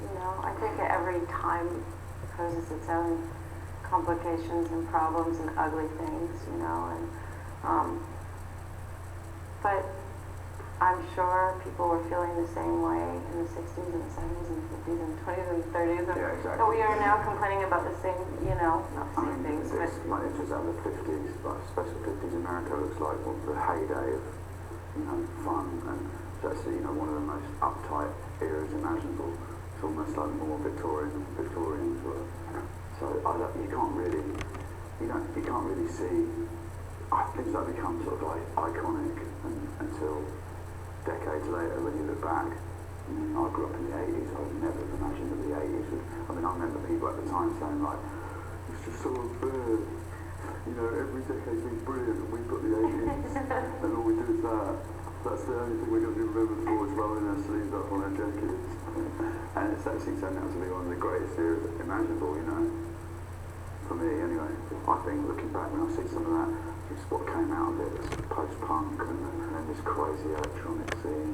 you know, I think every time poses its own complications and problems and ugly things, you know, and but I'm sure people were feeling the same way in the 60s and the 70s and the 50s and the 20s and the 30s. Yeah, exactly. But we are now complaining about the same, you know, not the same things. But like it was out of the 50s, like especially 50s America looks like the heyday of, you know, fun, and it's actually, you know, one of the most uptight eras imaginable. It's almost like more Victorians were. So you can't really see. Things that become sort of like iconic until decades later when you look back. I mean, I grew up in the 80s. I would never have imagined that the 80s would. I mean, I remember people at the time saying like, "It's just so unfair. You know, every decade's been brilliant, and we've got the 80s, and all we do is that. That's the only thing we're going to be remembered for is rolling our sleeves up on our jackets." And it's actually turned out to be one of the greatest eras imaginable, you know. For me, anyway. I think looking back when I see some of that, it's what came out of it, it's post-punk and then this crazy electronic scene.